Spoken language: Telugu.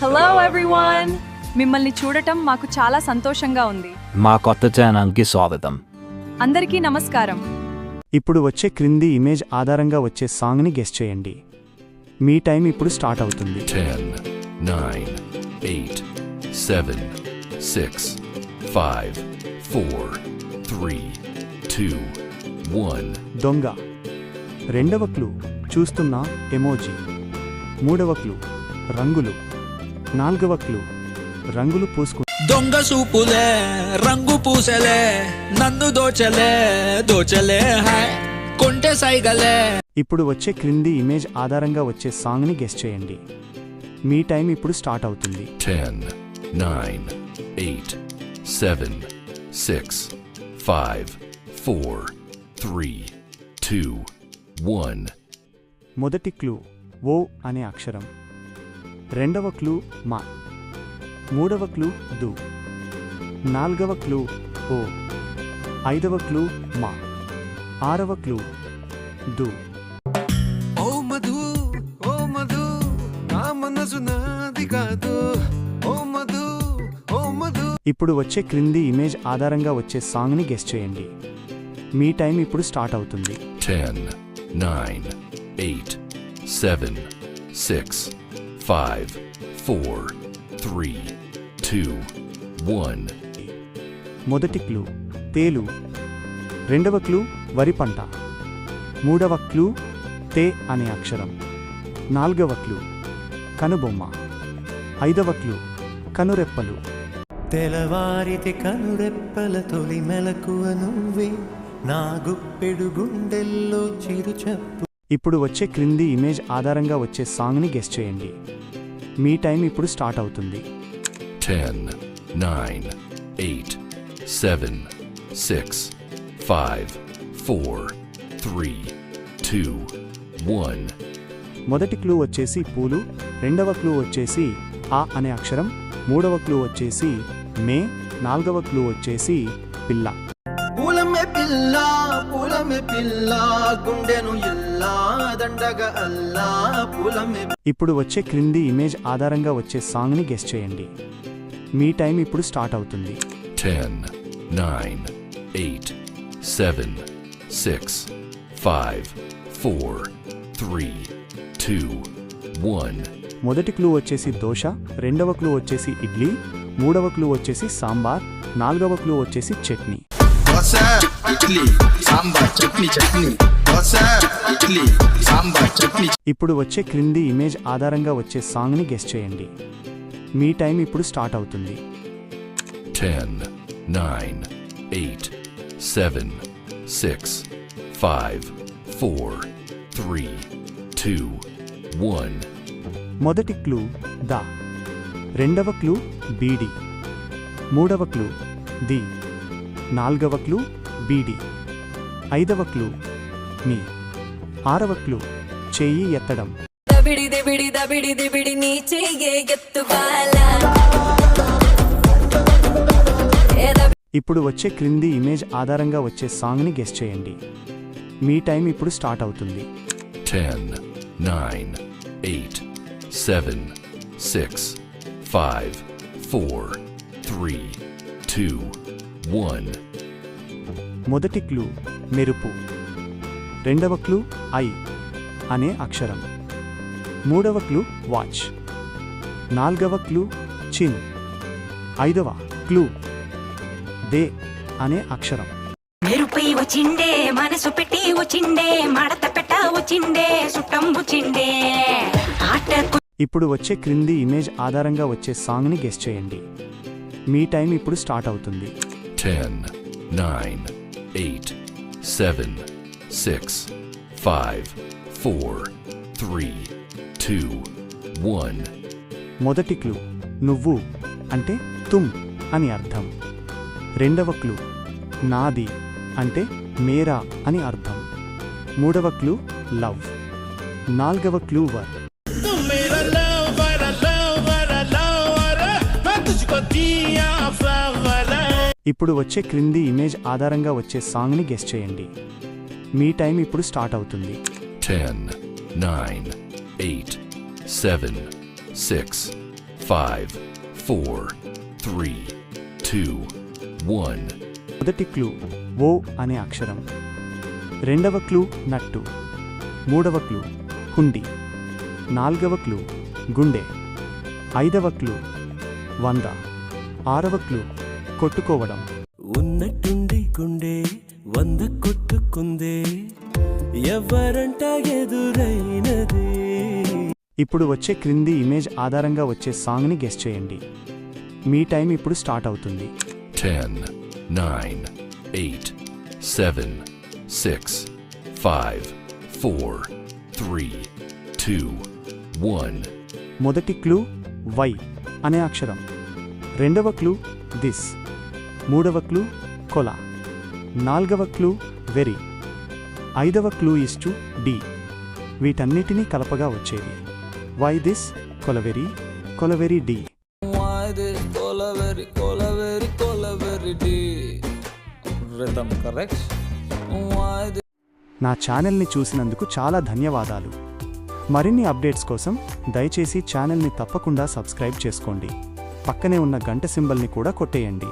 హలో ఎవ్రీవన్, మిమ్మల్ని చూడటం మాకు చాలా సంతోషంగా ఉంది. మా కొత్త ఛానల్కి స్వాగతం. అందరికీ నమస్కారం. ఇప్పుడు వచ్చే క్రింది ఇమేజ్ ఆధారంగా వచ్చే సాంగ్ని గెస్ చేయండి. మీ టైం ఇప్పుడు స్టార్ట్ అవుతుంది. 10, 9, 8, 7, 6, 5, 4, 3, 2, 1. దొంగ. రెండవ క్లూ చూస్తున్న ఎమోజీ. మూడవ క్లూ రంగులు. నాలుగవ క్లూ రంగులు పూసుకు. దొంగ సూపులే రంగు పూసలే నన్ను దోచలే దోచలే హాయ్ కొంటె సైగలే. ఇప్పుడు వచ్చే క్రింది ఇమేజ్ ఆధారంగా వచ్చే సాంగ్ని గెస్ చేయండి. మీ టైం ఇప్పుడు స్టార్ట్ అవుతుంది. 10, 9, 8, 7, 6, 5, 4, 3, 2, 1. మొదటి క్లూ ఓ అనే అక్షరం. రెండవ క్లూ మా. మూడవ క్లూ దు. నాలుగవ క్లూ ఓ. ఐదవ క్లూ మా. ఆరవ క్లూ దు. ఓ మధు నా మనసు నాది కాదు. ఓ మధు ఇప్పుడు వచ్చే క్రింది ఇమేజ్ ఆధారంగా వచ్చే సాంగ్ని గెస్ చేయండి. మీ టైం ఇప్పుడు స్టార్ట్ అవుతుంది. 10, 9, 8, 7, 6, 5, 4, 3, 2, 1. మొదటి క్లూ తేలు. రెండవ క్లూ వరి పంట. మూడవ క్లూ తే అనే అక్షరం. నాలుగవ క్లూ కనుబొమ్మ. ఐదవ క్లూ కనురెప్పలు. తెలవారితే కనురెప్పల తొలి మెలకువ నువ్వే, నా గుప్పెడు గుండెల్లో చిరుచప్పు. ఇప్పుడు వచ్చే క్రింది ఇమేజ్ ఆధారంగా వచ్చే సాంగ్ని గెస్ చేయండి. మీ టైం ఇప్పుడు స్టార్ట్ అవుతుంది. 10, 9, 8, 7, 6, 5, 4, 3, 2, 1. మొదటి క్లూ వచ్చేసి పూలు. రెండవ క్లూ వచ్చేసి ఆ అనే అక్షరం. మూడవ క్లూ వచ్చేసి మే. నాలుగవ క్లూ వచ్చేసి పిల్ల. పూలమే పిల్ల గుండెను ఇల్లా దండగా అల్లా పూలమే. ఇప్పుడు వచ్చే క్రింది ఇమేజ్ ఆధారంగా వచ్చే సాంగ్ని గెస్ చేయండి. మీ టైం ఇప్పుడు స్టార్ట్ అవుతుంది. 10, 9, 8, 7, 6, 5, 4, 3, 2, 1. మొదటి క్లూ వచ్చేసి దోశ. రెండవ క్లూ వచ్చేసి ఇడ్లీ. మూడవ క్లూ వచ్చేసి సాంబార్. నాలుగవ క్లూ వచ్చేసి చట్నీ. దోస ఇడ్లీ సాంబార్ చట్నీ చట్నీ. దోస ఇడ్లీ సాంబార్ చట్నీ. ఇప్పుడు వచ్చే క్రింది ఇమేజ్ ఆధారంగా వచ్చే సాంగ్ని గెస్ చేయండి. మీ టైం ఇప్పుడు స్టార్ట్ అవుతుంది. 10, 9, 8, 7, 6, 5, 4, 3, 2, 1. మొదటి క్లూ ద. రెండవ క్లూ బీడి. మూడవ క్లూ ది. నాలుగవ క్లూ బీడి. ఐదవ క్లూ మీ. ఆరవ క్లూ చెయ్యి ఎత్తడం. దబిడి నీ చెయ్యే ఎత్తువాలా. ఇప్పుడు వచ్చే క్రింది ఇమేజ్ ఆధారంగా వచ్చే సాంగ్ని గెస్ చేయండి. మీ టైం ఇప్పుడు స్టార్ట్ అవుతుంది. 10, 9, 8, 7, 6, 5, 4, 3, 2, 1. మొదటి క్లూ మెరుపు. రెండవ క్లూ ఐ అనే అక్షరం. మూడవ క్లూ వాచ్. నాలుగవ క్లూ చిన్. ఐదవ క్లూ దే అనే అక్షరం. మెరుపై వచ్చిండే మనసు పెట్టి వచ్చిండే మడత పెట్ట వచ్చిండే సుట్టం వచ్చిండే ఆట. ఇప్పుడు వచ్చే క్రింది ఇమేజ్ ఆధారంగా వచ్చే సాంగ్ని గెస్ చేయండి. మీ టైం ఇప్పుడు స్టార్ట్ అవుతుంది. 10, 9, 8, 7, 6, 5, 4, 3, 2, 1. మొదటి క్లూ నువ్వు అంటే తుమ్ అని అర్థం. రెండవ క్లూ నాది అంటే మేరా అని అర్థం. మూడవ క్లూ లవ్. నాలుగవ క్లూ వర్. ఇప్పుడు వచ్చే క్రింది ఇమేజ్ ఆధారంగా వచ్చే సాంగ్ని గెస్ చేయండి. మీ టైం ఇప్పుడు స్టార్ట్ అవుతుంది. 10, 9, 8, 7, 6, 5, 4, 3, 2, 1. మొదటి క్లూ ఓ అనే అక్షరం. రెండవ క్లూ నట్టు. మూడవ క్లూ హుండి. నాల్గవ క్లూ గుండె. ఐదవ క్లూ 100. ఆరవ క్లూ కొట్టుకోవడం. ఉన్నట్టుండి గుండె 100 కొట్టుకుందే ఎవరంట ఎదురైనది. ఇప్పుడు వచ్చే క్రింది ఇమేజ్ ఆధారంగా వచ్చే సాంగ్ని గెస్ చేయండి. మీ టైం ఇప్పుడు స్టార్ట్ అవుతుంది. 10, 9, 8, 7, 6, 5, 4, 3, 2, 1. మొదటి క్లూ వై అనే అక్షరం. రెండవ క్లూ దిస్. మూడవ క్లూ కొల. నాల్గవ క్లూ వెరీ. ఐదవ క్లూ ఇస్టు డి. వీటన్నిటినీ కలపగా వచ్చేది వై దిస్ కొలవెరీ కొలవెరీ డి. నా ఛానల్ని చూసినందుకు చాలా ధన్యవాదాలు. మరిన్ని అప్డేట్స్ కోసం దయచేసి ఛానల్ని తప్పకుండా సబ్స్క్రైబ్ చేసుకోండి. పక్కనే ఉన్న గంట సింబల్ని కూడా కొట్టేయండి.